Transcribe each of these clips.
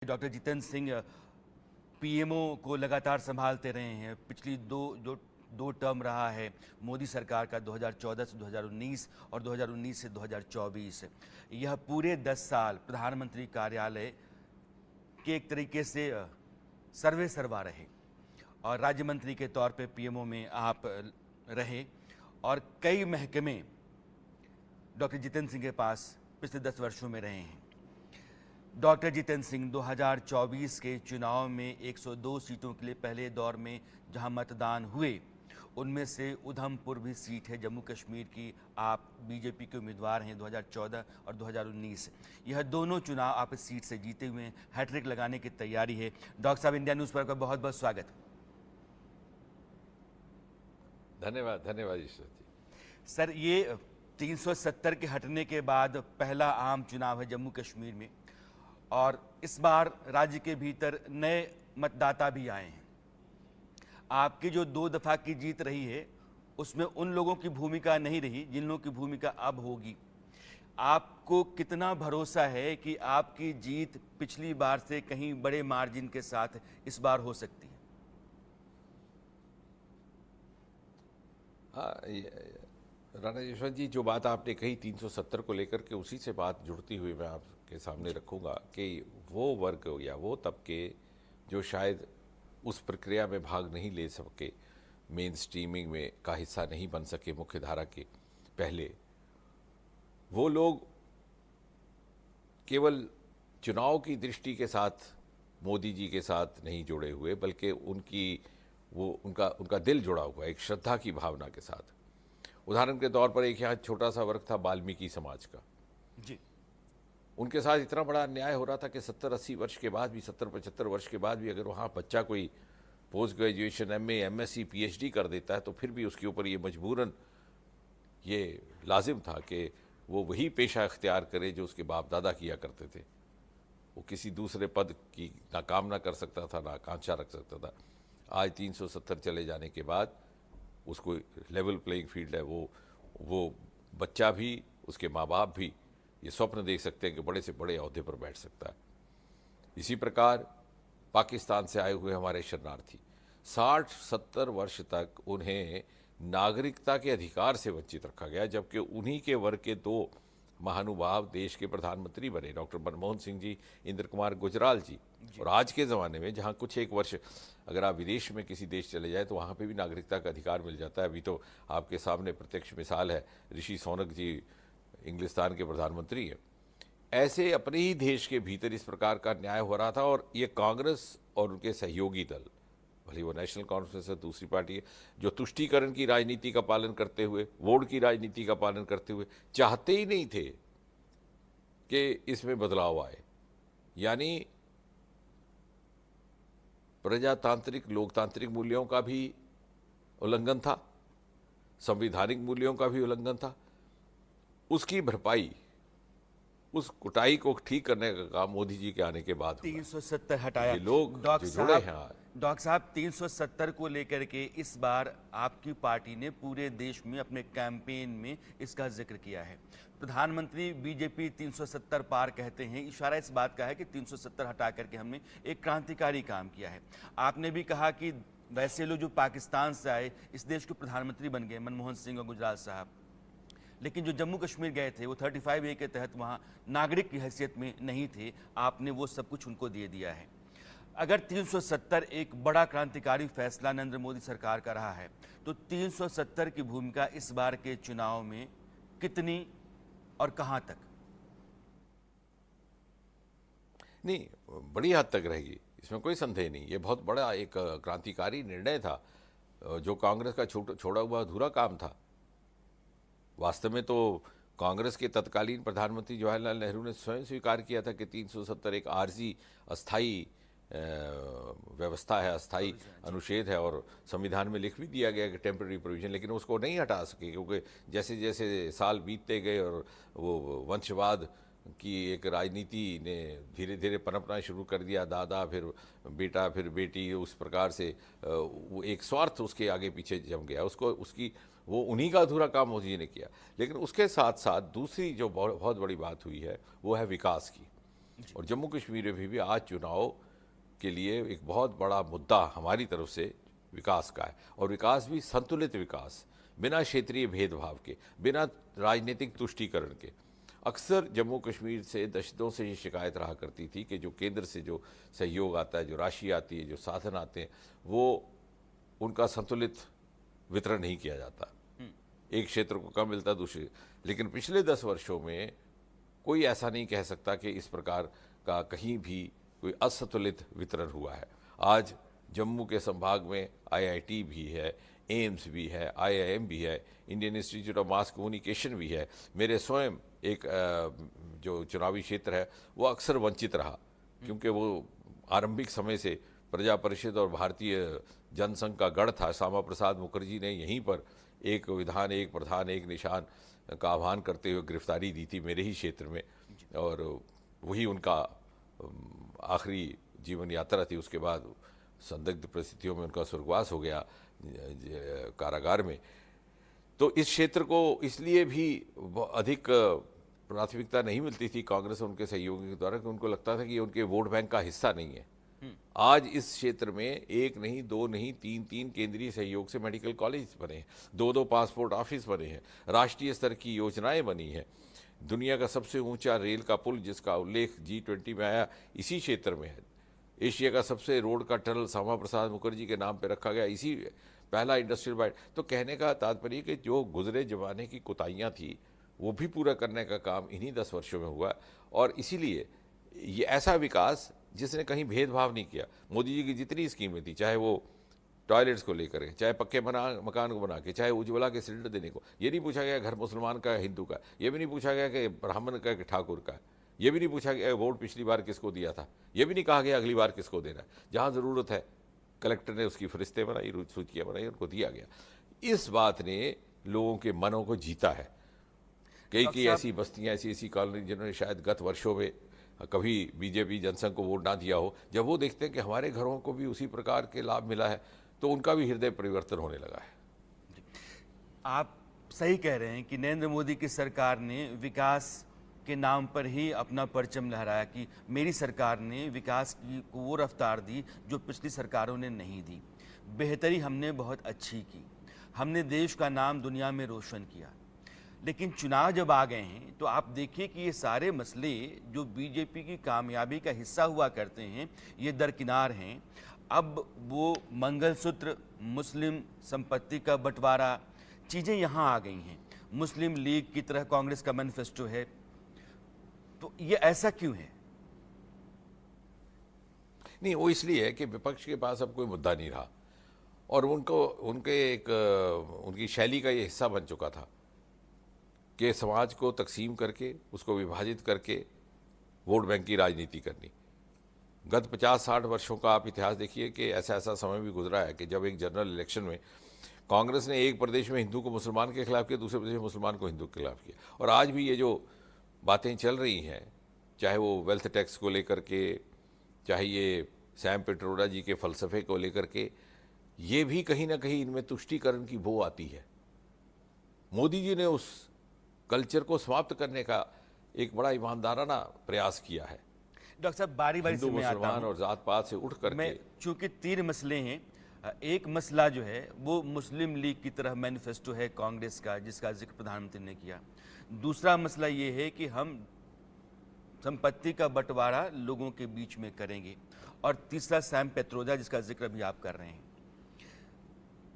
Doctor Jitendra Singh PMO को लगातार संभालते रहे हैं। पिछली दो टर्म रहा है मोदी सरकार का, 2014 से 2019 और 2019 से 2024। यह पूरे 10 साल प्रधानमंत्री कार्यालय के एक तरीके से सर्वे सर्वा रहे और राज्य मंत्री के तौर पे पीएमओ में आप रहे और कई महकमे डॉक्टर जितेंद्र सिंह के पास पिछले 10 वर्षों में रहे हैं। डॉक्टर जितेंद्र सिंह 2024 के चुनाव में 102 सीटों के लिए पहले दौर में जहां मतदान हुए, उनमें से उधमपुर भी सीट है जम्मू कश्मीर की। आप बीजेपी के उम्मीदवार हैं 2014 और 2019। यह दोनों चुनाव आप इस सीट से जीते हुए हैं। हैट्रिक लगाने की तैयारी है। डॉक्टर साहब, इंडिया न्यूज़ पर आपका बहुत बहुत स्वागत। धन्यवाद धन्यवाद ईश्वर जी। सर, ये 370 के हटने के बाद पहला आम चुनाव है जम्मू कश्मीर में और इस बार राज्य के भीतर नए मतदाता भी आए हैं। आपकी जो 2 दफा की जीत रही है उसमें उन लोगों की भूमिका नहीं रही जिन लोगों की भूमिका अब होगी। आपको कितना भरोसा है कि आपकी जीत पिछली बार से कहीं बड़े मार्जिन के साथ इस बार हो सकती है? हाँ, राणा ईश्वर जी, जो बात आपने कही 370 को लेकर के, उसी से बात जुड़ती हुई मैं आपके सामने रखूँगा कि वो वर्ग या वो तबके जो शायद उस प्रक्रिया में भाग नहीं ले सके, मेन स्ट्रीमिंग में का हिस्सा नहीं बन सके मुख्यधारा के पहले, वो लोग केवल चुनाव की दृष्टि के साथ मोदी जी के साथ नहीं जुड़े हुए, बल्कि उनका दिल जुड़ा हुआ एक श्रद्धा की भावना के साथ। उदाहरण के तौर पर एक यहाँ छोटा सा वर्ग था वाल्मीकि समाज का जी। उनके साथ इतना बड़ा अन्याय हो रहा था कि 70-80 वर्ष के बाद भी, 70-75 वर्ष के बाद भी अगर वहाँ बच्चा कोई post graduation, MA, MSc, PhD कर देता है तो फिर भी उसके ऊपर ये मजबूरन ये लाजिम था कि वो वही पेशा इख्तियार करे जो उसके बाप दादा किया करते थे। वो किसी दूसरे पद की ना कामना कर सकता था, ना आकांक्षा रख सकता था। आज 370 चले जाने के बाद उसको लेवल प्लेइंग फील्ड है। वो बच्चा भी, उसके माँ बाप भी ये स्वप्न देख सकते हैं कि बड़े से बड़े ओहदे पर बैठ सकता है। इसी प्रकार पाकिस्तान से आए हुए हमारे शरणार्थी 60-70 वर्ष तक उन्हें नागरिकता के अधिकार से वंचित रखा गया, जबकि उन्हीं के वर्ग के 2 महानुभाव देश के प्रधानमंत्री बने, डॉक्टर मनमोहन सिंह जी, इंद्र कुमार गुजराल जी। और आज के ज़माने में जहाँ कुछ एक वर्ष अगर आप विदेश में किसी देश चले जाए तो वहाँ पे भी नागरिकता का अधिकार मिल जाता है। अभी तो आपके सामने प्रत्यक्ष मिसाल है, ऋषि सुनक जी इंग्लिस्तान के प्रधानमंत्री हैं। ऐसे अपने ही देश के भीतर इस प्रकार का न्याय हो रहा था और ये कांग्रेस और उनके सहयोगी दल, भले वो नेशनल कॉन्फ्रेंस है, दूसरी पार्टी है, जो तुष्टीकरण की राजनीति का पालन करते हुए, वोट की राजनीति का पालन करते हुए चाहते ही नहीं थे कि इसमें बदलाव आए। यानी प्रजातांत्रिक लोकतांत्रिक मूल्यों का भी उल्लंघन था, संवैधानिक मूल्यों का भी उल्लंघन था। उसकी भरपाई, उस कुटाई को ठीक करने का काम मोदी जी के आने के बाद 370 हटाया। ये लोग जो जुड़े हैं आज। डॉक्टर साहब, 370 को लेकर के इस बार आपकी पार्टी ने पूरे देश में अपने कैंपेन में इसका जिक्र किया है। प्रधानमंत्री बीजेपी 370 पार कहते हैं, इशारा इस बात का है कि 370 हटा करके हमने एक क्रांतिकारी काम किया है। आपने भी कहा कि वैसे लोग जो पाकिस्तान से आए इस देश के प्रधानमंत्री बन गए, मनमोहन सिंह और गुजराल साहब, लेकिन जो जम्मू कश्मीर गए थे वो 35A के तहत वहाँ नागरिक की हैसियत में नहीं थे। आपने वो सब कुछ उनको दे दिया है। अगर 370 एक बड़ा क्रांतिकारी फैसला नरेंद्र मोदी सरकार का रहा है तो 370 की भूमिका इस बार के चुनाव में कितनी और कहां तक? नहीं, बड़ी हद तक रहेगी, इसमें कोई संदेह नहीं। ये बहुत बड़ा एक क्रांतिकारी निर्णय था जो कांग्रेस का छोड़ा हुआ अधूरा काम था। वास्तव में तो कांग्रेस के तत्कालीन प्रधानमंत्री जवाहरलाल नेहरू ने स्वयं स्वीकार किया था कि 370 एक आर्जी अस्थाई व्यवस्था है, अस्थाई अनुच्छेद है और संविधान में लिख भी दिया गया कि टेम्पररी प्रोविजन, लेकिन उसको नहीं हटा सके क्योंकि जैसे जैसे साल बीतते गए और वो वंशवाद की एक राजनीति ने धीरे धीरे पनपना शुरू कर दिया, दादा फिर बेटा फिर बेटी, उस प्रकार से वो एक स्वार्थ उसके आगे पीछे जम गया। वो उन्हीं का अधूरा काम मोदी जी ने किया। लेकिन उसके साथ साथ दूसरी जो बहुत बड़ी बात हुई है वो है विकास की। और जम्मू कश्मीर में भी आज चुनाव के लिए एक बहुत बड़ा मुद्दा हमारी तरफ से विकास का है, और विकास भी संतुलित विकास, बिना क्षेत्रीय भेदभाव के, बिना राजनीतिक तुष्टीकरण के। अक्सर जम्मू कश्मीर से दशकों से ये शिकायत रहा करती थी कि जो केंद्र से जो सहयोग आता है, जो राशि आती है, जो साधन आते हैं, वो उनका संतुलित वितरण नहीं किया जाता, एक क्षेत्र को कम मिलता दूसरे। लेकिन पिछले 10 वर्षों में कोई ऐसा नहीं कह सकता कि इस प्रकार का कहीं भी कोई असंतुलित वितरण हुआ है। आज जम्मू के संभाग में आईआईटी भी है, एम्स भी है, आईआईएम भी है, Indian institute of mass communication भी है। मेरे स्वयं एक जो चुनावी क्षेत्र है वो अक्सर वंचित रहा, क्योंकि वो आरंभिक समय से प्रजा परिषद और भारतीय जनसंघ का गढ़ था। श्यामा प्रसाद मुखर्जी ने यहीं पर एक विधान, एक प्रधान, एक निशान का आह्वान करते हुए गिरफ्तारी दी थी मेरे ही क्षेत्र में, और वही उनका आखिरी जीवन यात्रा थी। उसके बाद संदिग्ध परिस्थितियों में उनका स्वर्गवास हो गया कारागार में। तो इस क्षेत्र को इसलिए भी अधिक प्राथमिकता नहीं मिलती थी कांग्रेस और उनके सहयोगियों के द्वारा, कि उनको लगता था कि ये उनके वोट बैंक का हिस्सा नहीं है। आज इस क्षेत्र में एक नहीं, दो नहीं, तीन केंद्रीय सहयोग से मेडिकल कॉलेज बने हैं, 2 पासपोर्ट ऑफिस बने हैं, राष्ट्रीय स्तर की योजनाएं बनी हैं। दुनिया का सबसे ऊंचा रेल का पुल जिसका उल्लेख G20 में आया इसी क्षेत्र में है। एशिया का सबसे रोड का टनल श्यामा प्रसाद मुखर्जी के नाम पर रखा गया, इसी पहला इंडस्ट्रियल बाइट। तो कहने का तात्पर्य कि जो गुजरे जमाने की कोताहियाँ थी वो भी पूरा करने का काम इन्हीं 10 वर्षों में हुआ। और इसीलिए ये ऐसा विकास जिसने कहीं भेदभाव नहीं किया। मोदी जी की जितनी स्कीमें थी, चाहे वो टॉयलेट्स को लेकर के, चाहे पक्के मकान को बना के, चाहे उज्ज्वला के सिलेंडर देने को, ये नहीं पूछा गया घर मुसलमान का है हिंदू का, ये भी नहीं पूछा गया कि ब्राह्मण का कि ठाकुर का, ये भी नहीं पूछा गया वोट पिछली बार किसको दिया था, ये भी नहीं कहा गया अगली बार किसको देना है। जहाँ ज़रूरत है कलेक्टर ने उसकी फरिश्ते बनाई, सूचियाँ बनाई, उनको दिया गया। इस बात ने लोगों के मनों को जीता है। कई ऐसी बस्तियाँ, ऐसी कॉलोनी जिन्होंने शायद गत वर्षों में कभी बीजेपी जनसंघ को वोट ना दिया हो, जब वो देखते हैं कि हमारे घरों को भी उसी प्रकार के लाभ मिला है, तो उनका भी हृदय परिवर्तन होने लगा है। आप सही कह रहे हैं कि नरेंद्र मोदी की सरकार ने विकास के नाम पर ही अपना परचम लहराया कि मेरी सरकार ने विकास की को वो रफ्तार दी जो पिछली सरकारों ने नहीं दी। बेहतरी हमने बहुत अच्छी की, हमने देश का नाम दुनिया में रोशन किया। लेकिन चुनाव जब आ गए हैं तो आप देखिए कि ये सारे मसले जो बीजेपी की कामयाबी का हिस्सा हुआ करते हैं ये दरकिनार हैं। अब वो मंगलसूत्र, मुस्लिम संपत्ति का बंटवारा, चीज़ें यहाँ आ गई हैं। मुस्लिम लीग की तरह कांग्रेस का मैनिफेस्टो है, तो ये ऐसा क्यों है? नहीं, वो इसलिए है कि विपक्ष के पास अब कोई मुद्दा नहीं रहा, और उनकी शैली का ये हिस्सा बन चुका था कि समाज को तकसीम करके, उसको विभाजित करके वोट बैंक की राजनीति करनी। गत 50-60 वर्षों का आप इतिहास देखिए कि ऐसा समय भी गुजरा है कि जब एक जनरल इलेक्शन में कांग्रेस ने एक प्रदेश में हिंदू को मुसलमान के खिलाफ किया, दूसरे प्रदेश में मुसलमान को हिंदू के खिलाफ किया। और आज भी ये जो बातें चल रही हैं, चाहे वो वेल्थ टैक्स को लेकर के, चाहे ये सैम पिट्रोडा जी के फलसफे को लेकर के, ये भी कहीं ना कहीं इनमें तुष्टीकरण की बो आती है। मोदी जी ने उस कल्चर को समाप्त करने का एक बड़ा ईमानदाराना प्रयास किया है। डॉक्टर साहब, बारी बारी से मैं आता हूं। और जात पात से उठ करके, मैं चूंकि 3 मसले हैं, एक मसला जो है वो मुस्लिम लीग की तरह मैनिफेस्टो है कांग्रेस का, जिसका जिक्र प्रधानमंत्री ने किया। दूसरा मसला ये है कि हम संपत्ति का बंटवारा लोगों के बीच में करेंगे, और तीसरा सैम पित्रोदा जिसका जिक्र अभी आप कर रहे हैं।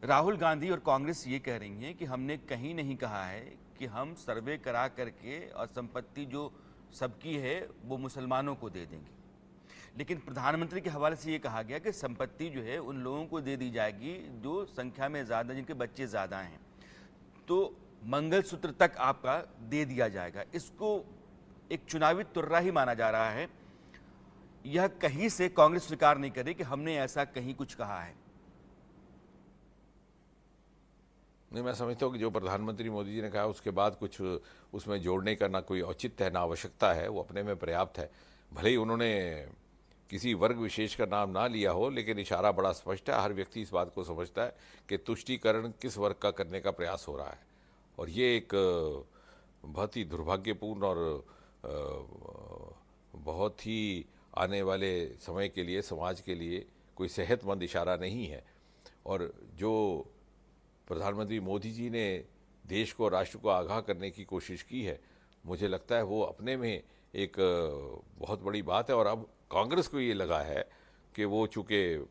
राहुल गांधी और कांग्रेस ये कह रही हैं कि हमने कहीं नहीं कहा है कि हम सर्वे करा करके और संपत्ति जो सबकी है वो मुसलमानों को दे देंगे, लेकिन प्रधानमंत्री के हवाले से ये कहा गया कि संपत्ति जो है उन लोगों को दे दी जाएगी जो संख्या में ज़्यादा, जिनके बच्चे ज़्यादा हैं, तो मंगलसूत्र तक आपका दे दिया जाएगा। इसको एक चुनावी तुर्रा ही माना जा रहा है। यह कहीं से कांग्रेस स्वीकार नहीं करे कि हमने ऐसा कहीं कुछ कहा है। नहीं, मैं समझता हूँ कि जो प्रधानमंत्री मोदी जी ने कहा उसके बाद कुछ उसमें जोड़ने का ना कोई औचित्य है, ना आवश्यकता है, वो अपने में पर्याप्त है। भले ही उन्होंने किसी वर्ग विशेष का नाम ना लिया हो, लेकिन इशारा बड़ा स्पष्ट है। हर व्यक्ति इस बात को समझता है कि तुष्टीकरण किस वर्ग का करने का प्रयास हो रहा है, और ये एक बहुत ही दुर्भाग्यपूर्ण और बहुत ही आने वाले समय के लिए, समाज के लिए कोई सेहतमंद इशारा नहीं है। और जो प्रधानमंत्री मोदी जी ने देश को, राष्ट्र को आगाह करने की कोशिश की है, मुझे लगता है वो अपने में एक बहुत बड़ी बात है। और अब कांग्रेस को ये लगा है कि वो चूँकि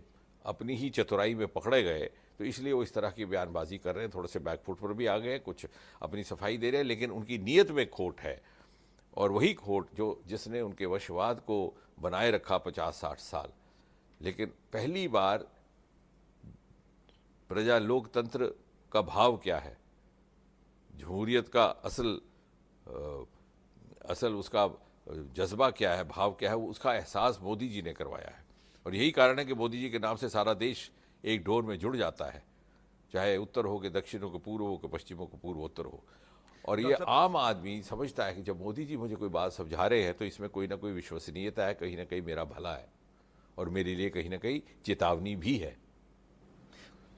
अपनी ही चतुराई में पकड़े गए, तो इसलिए वो इस तरह की बयानबाजी कर रहे हैं, थोड़े से बैकफुट पर भी आ गए, कुछ अपनी सफाई दे रहे हैं, लेकिन उनकी नीयत में खोट है। और वही खोट जिसने उनके वशवाद को बनाए रखा 50-60 साल। लेकिन पहली बार प्रजा लोकतंत्र का भाव क्या है, जमहूरियत का असल उसका जज्बा क्या है, भाव क्या है, उसका एहसास मोदी जी ने करवाया है। और यही कारण है कि मोदी जी के नाम से सारा देश एक डोर में जुड़ जाता है, चाहे उत्तर हो कि दक्षिण हो कि पूर्व हो कि पश्चिम हो कि पूर्वोत्तर हो। और ये आम आदमी समझता है कि जब मोदी जी मुझे कोई बात समझा रहे हैं तो इसमें कोई ना कोई विश्वसनीयता है, कहीं ना कहीं मेरा भला है और मेरे लिए कहीं ना कहीं चेतावनी भी है।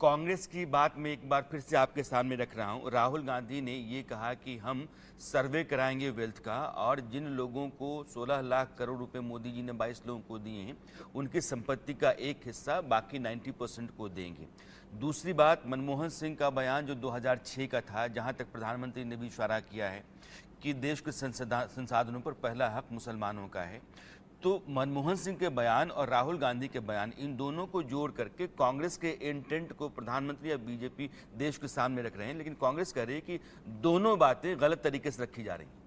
कांग्रेस की बात में एक बार फिर से आपके सामने रख रहा हूं। राहुल गांधी ने ये कहा कि हम सर्वे कराएंगे वेल्थ का, और जिन लोगों को 16 लाख करोड़ रुपए मोदी जी ने 22 लोगों को दिए हैं, उनकी संपत्ति का एक हिस्सा, बाकी 90% को देंगे। दूसरी बात, मनमोहन सिंह का बयान जो 2006 का था, जहां तक प्रधानमंत्री ने भी इशारा किया है कि देश के संसाधनों पर पहला हक मुसलमानों का है। तो मनमोहन सिंह के बयान और राहुल गांधी के बयान, इन दोनों को जोड़ करके कांग्रेस के इंटेंट को प्रधानमंत्री या बीजेपी देश के सामने रख रहे हैं, लेकिन कांग्रेस कह रही है कि दोनों बातें गलत तरीके से रखी जा रही हैं।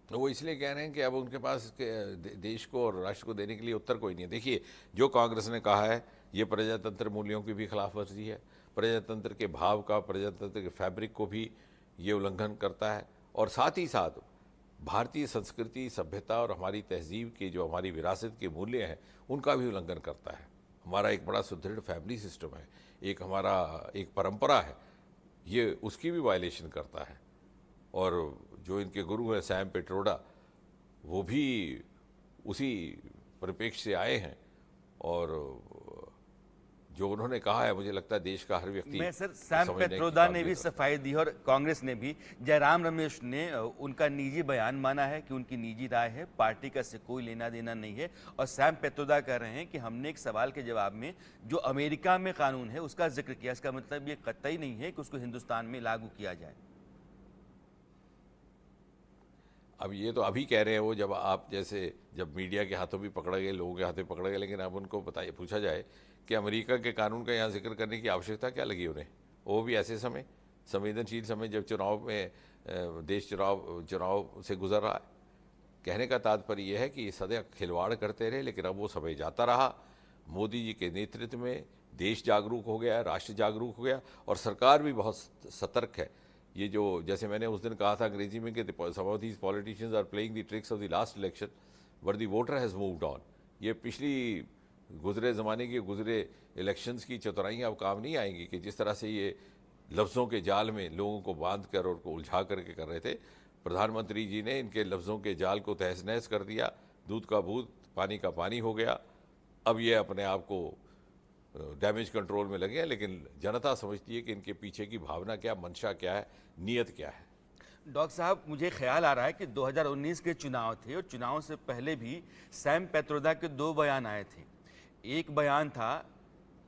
तो वो इसलिए कह रहे हैं कि अब उनके पास देश को और राष्ट्र को देने के लिए उत्तर कोई नहीं है। देखिए, जो कांग्रेस ने कहा है ये प्रजातंत्र मूल्यों की भी खिलाफ वर्जी है, प्रजातंत्र के भाव का, प्रजातंत्र के फैब्रिक को भी ये उल्लंघन करता है, और साथ ही साथ भारतीय संस्कृति, सभ्यता और हमारी तहजीब की जो हमारी विरासत के मूल्य हैं उनका भी उल्लंघन करता है। हमारा एक बड़ा सुदृढ़ फैमिली सिस्टम है, एक हमारा एक परंपरा है, ये उसकी भी वायलेशन करता है। और जो इनके गुरु हैं सैम पेट्रोडा, वो भी उसी परिप्रेक्ष्य से आए हैं, और जो उन्होंने कहा है मुझे लगता है देश का हर व्यक्ति मैं सर, सैम पेट्रोदा ने भी सफाई दी और कांग्रेस ने भी। जयराम रमेश ने उनका निजी बयान माना है कि उनकी निजी राय है, पार्टी का से कोई लेना देना नहीं है। और सैम पेट्रोदा कह रहे हैं कि हमने एक सवाल के जवाब में जो अमेरिका में कानून है उसका जिक्र किया, इसका मतलब ये कतई नहीं है कि उसको हिंदुस्तान में लागू किया जाए। अब ये तो अभी कह रहे हैं वो, जब आप जैसे जब मीडिया के हाथों भी पकड़े गए, लोगों के हाथों पकड़े गए, लेकिन अब उनको बताइए, पूछा जाए कि अमेरिका के कानून का यहाँ जिक्र करने की आवश्यकता क्या लगी उन्हें, वो भी ऐसे समय, संवेदनशील समय जब चुनाव में देश चुनाव से गुजर रहा है। कहने का तात्पर्य यह है कि सदा खिलवाड़ करते रहे, लेकिन अब वो समय जाता रहा। मोदी जी के नेतृत्व में देश जागरूक हो गया, राष्ट्र जागरूक हो गया, और सरकार भी बहुत सतर्क है। ये जो, जैसे मैंने उस दिन कहा था अंग्रेजी में कि some of these politicians are playing the tricks of the last election where the voter has moved on. ये पिछली गुजरे ज़माने के गुजरे इलेक्शंस की चतुराइयाँ अब काम नहीं आएंगी कि जिस तरह से ये लफ्ज़ों के जाल में लोगों को बांध कर और को उलझा करके कर रहे थे। प्रधानमंत्री जी ने इनके लफ्ज़ों के जाल को तहस नहस कर दिया, दूध का दूध, पानी का पानी हो गया। अब ये अपने आप को डैमेज कंट्रोल में लगे हैं, लेकिन जनता समझती है कि इनके पीछे की भावना क्या, मंशा क्या है, नीयत क्या है। डॉक्टर साहब, मुझे ख्याल आ रहा है कि 2019 के चुनाव थे और चुनाव से पहले भी सैम पेट्रोदा के 2 बयान आए थे। एक बयान था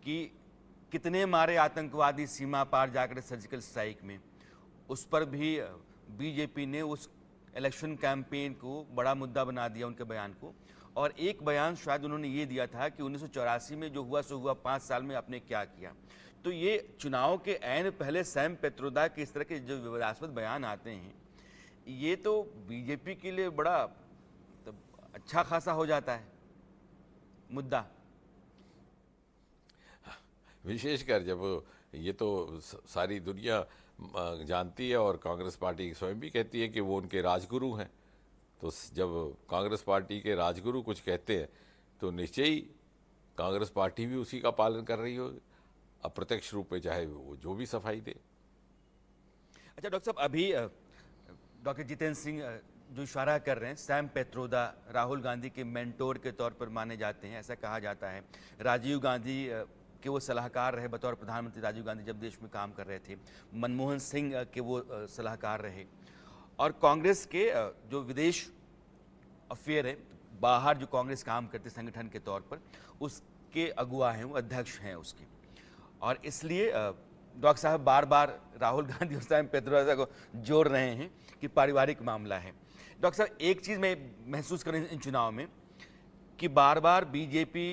कि कितने मारे आतंकवादी सीमा पार जाकर सर्जिकल स्ट्राइक में, उस पर भी बीजेपी ने उस इलेक्शन कैंपेन को बड़ा मुद्दा बना दिया, उनके बयान को। और एक बयान शायद उन्होंने ये दिया था कि 1984 में जो हुआ सो हुआ, 5 साल में आपने क्या किया। तो ये चुनाव के ऐन पहले सैम पेट्रोदा के इस तरह के जो विवादास्पद बयान आते हैं, ये तो बीजेपी के लिए बड़ा अच्छा खासा हो जाता है मुद्दा, विशेषकर जब ये तो सारी दुनिया जानती है और कांग्रेस पार्टी स्वयं भी कहती है कि वो उनके राजगुरु हैं। तो जब कांग्रेस पार्टी के राजगुरु कुछ कहते हैं तो निश्चय ही कांग्रेस पार्टी भी उसी का पालन कर रही होगी, अप्रत्यक्ष रूप में, चाहे वो जो भी सफाई दे। अच्छा डॉक्टर साहब, अभी डॉक्टर जितेंद्र सिंह जो इशारा कर रहे हैं, सैम पेट्रोदा राहुल गांधी के मेंटोर के तौर पर माने जाते हैं, ऐसा कहा जाता है। राजीव गांधी के वो सलाहकार रहे बतौर प्रधानमंत्री, राजीव गांधी जब देश में काम कर रहे थे। मनमोहन सिंह के वो सलाहकार रहे। और कांग्रेस के जो विदेश अफेयर है, बाहर जो कांग्रेस काम करती संगठन के तौर पर, उसके अगुआ हैं, वो अध्यक्ष हैं उसके। और इसलिए डॉक्टर साहब बार बार राहुल गांधी और सैम पेत्रोदा को जोड़ रहे हैं कि पारिवारिक मामला है। डॉक्टर साहब, एक चीज़ मैं महसूस कर रही हूं इन चुनाव में कि बार बार बीजेपी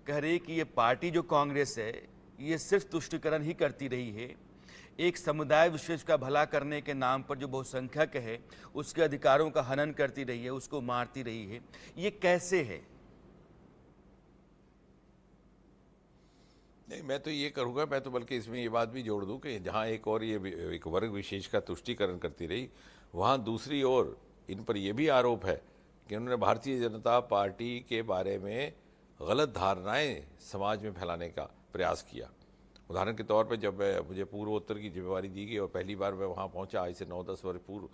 कह रही कि ये पार्टी जो कांग्रेस है ये सिर्फ तुष्टीकरण ही करती रही है, एक समुदाय विशेष का भला करने के नाम पर जो बहुसंख्यक है उसके अधिकारों का हनन करती रही है, उसको मारती रही है। ये कैसे है? नहीं, मैं तो ये करूँगा, मैं तो बल्कि इसमें ये बात भी जोड़ दूं कि जहाँ एक और ये एक वर्ग विशेष का तुष्टीकरण करती रही, वहाँ दूसरी ओर इन पर यह भी आरोप है कि उन्होंने भारतीय जनता पार्टी के बारे में गलत धारणाएं समाज में फैलाने का प्रयास किया। उदाहरण के तौर पर जब मुझे पूर्वोत्तर की जिम्मेवारी दी गई और पहली बार मैं वहाँ पहुँचा आज से 9-10 वर्ष पूर्व,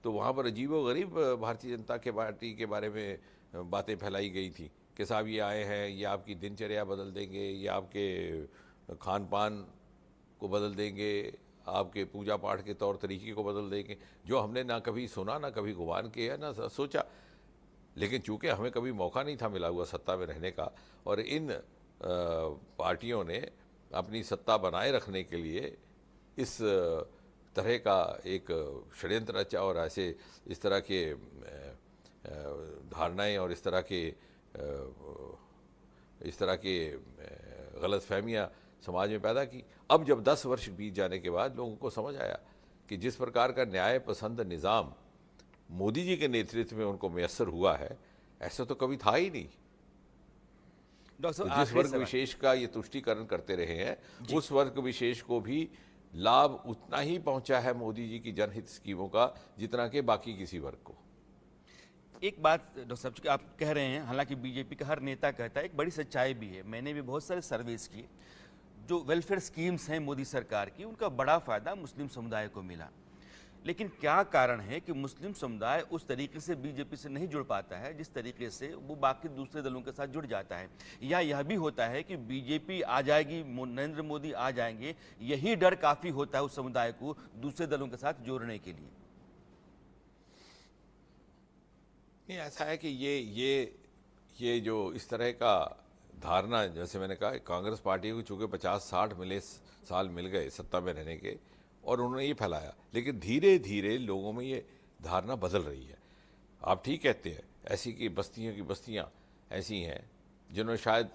तो वहाँ पर अजीबोगरीब भारतीय जनता के पार्टी के बारे में बातें फैलाई गई थी कि साहब ये आए हैं, ये आपकी दिनचर्या बदल देंगे, ये आपके खान पान को बदल देंगे, आपके पूजा पाठ के तौर तरीके को बदल देंगे, जो हमने ना कभी सुना, ना कभी गुमान किया, ना सोचा। लेकिन चूंकि हमें कभी मौका नहीं था मिला हुआ सत्ता में रहने का, और इन पार्टियों ने अपनी सत्ता बनाए रखने के लिए इस तरह का एक षड्यंत्र रचा और ऐसे इस तरह के धारणाएं और इस तरह के गलतफहमियां समाज में पैदा की। अब जब 10 वर्ष बीत जाने के बाद लोगों को समझ आया कि जिस प्रकार का न्याय पसंद निज़ाम मोदी जी के नेतृत्व में उनको मैसर हुआ है, ऐसा तो कभी था ही नहीं। तो जिस वर्ग विशेष का ये तुष्टीकरण करते रहे हैं, उस वर्ग विशेष को भी लाभ उतना ही पहुंचा है मोदी जी की जनहित स्कीमों का जितना कि बाकी किसी वर्ग को। एक बात डॉक्टर साहब, चूंकि आप कह रहे हैं, हालांकि बीजेपी का हर नेता कहता है, एक बड़ी सच्चाई भी है, मैंने भी बहुत सारे सर्वेस किए, जो वेलफेयर स्कीम्स हैं मोदी सरकार की, उनका बड़ा फायदा मुस्लिम समुदाय को मिला। लेकिन क्या कारण है कि मुस्लिम समुदाय उस तरीके से बीजेपी से नहीं जुड़ पाता है जिस तरीके से वो बाकी दूसरे दलों के साथ जुड़ जाता है? या यह भी होता है कि बीजेपी आ जाएगी, नरेंद्र मोदी आ जाएंगे, यही डर काफ़ी होता है उस समुदाय को दूसरे दलों के साथ जोड़ने के लिए? नहीं, ऐसा है कि ये जो इस तरह का धारणा, जैसे मैंने कहा, कांग्रेस पार्टी को चूँकि 50-60 साल मिल गए सत्ता में रहने के, और उन्होंने ये फैलाया, लेकिन धीरे धीरे लोगों में ये धारणा बदल रही है। आप ठीक कहते हैं, ऐसी कि बस्तियों की बस्तियां ऐसी हैं जिन्होंने शायद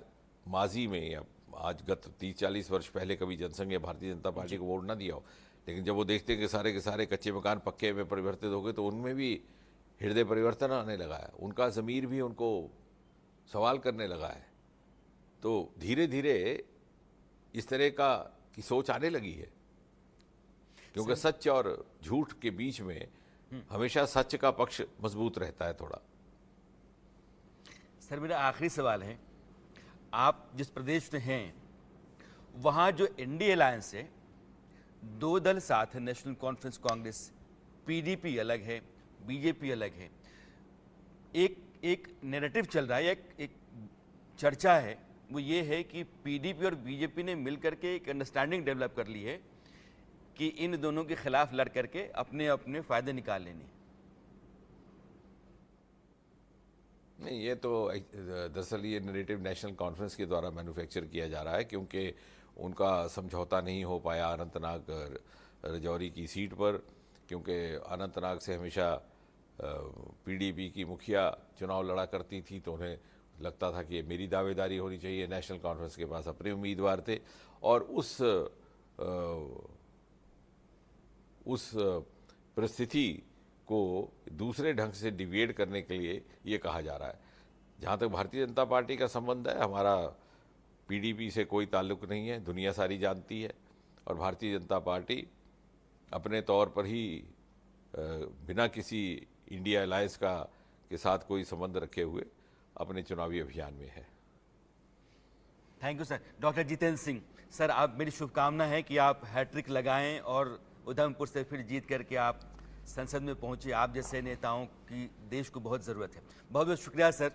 माजी में या आज गत 30-40 वर्ष पहले कभी जनसंघ या भारतीय जनता पार्टी को वोट ना दिया हो, लेकिन जब वो देखते हैं कि सारे के सारे कच्चे मकान पक्के में परिवर्तित हो गए, तो उनमें भी हृदय परिवर्तन आने लगा है, उनका ज़मीर भी उनको सवाल करने लगा है। तो धीरे धीरे इस तरह की सोच आने लगी है, क्योंकि सच और झूठ के बीच में हमेशा सच का पक्ष मजबूत रहता है थोड़ा। सर, मेरा आखिरी सवाल है, आप जिस प्रदेश में हैं वहाँ जो इंडिया अलायंस है, 2 दल साथ है, नेशनल कॉन्फ्रेंस कांग्रेस, पीडीपी अलग है, बीजेपी अलग है। एक नैरेटिव चल रहा है, एक चर्चा है, वो ये है कि पीडीपी और बीजेपी ने मिलकर के एक अंडरस्टैंडिंग डेवलप कर ली है कि इन दोनों के खिलाफ लड़ करके अपने अपने फायदे निकाल लेने। नहीं, ये तो दरअसल ये नैरेटिव नेशनल कॉन्फ्रेंस के द्वारा मैन्युफैक्चर किया जा रहा है, क्योंकि उनका समझौता नहीं हो पाया अनंतनाग राजौरी की सीट पर, क्योंकि अनंतनाग से हमेशा पीडीपी की मुखिया चुनाव लड़ा करती थी, तो उन्हें लगता था कि मेरी दावेदारी होनी चाहिए। नेशनल कॉन्फ्रेंस के पास अपने उम्मीदवार थे, और उस परिस्थिति को दूसरे ढंग से डिविएट करने के लिए ये कहा जा रहा है। जहाँ तक भारतीय जनता पार्टी का संबंध है, हमारा पीडीपी से कोई ताल्लुक नहीं है, दुनिया सारी जानती है, और भारतीय जनता पार्टी अपने तौर पर ही बिना किसी इंडिया अलायंस के साथ कोई संबंध रखे हुए अपने चुनावी अभियान में है। Thank you sir. Doctor Jitendra Singh sir, आप, मेरी शुभकामना है कि आप हैट्रिक लगाएं और उधमपुर से फिर जीत करके आप संसद में पहुंचे। आप जैसे नेताओं की देश को बहुत ज़रूरत है। बहुत बहुत शुक्रिया सर,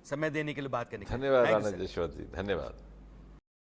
समय देने के लिए, बात करने के लिए। धन्यवाद आनंद जशवंत जी, धन्यवाद।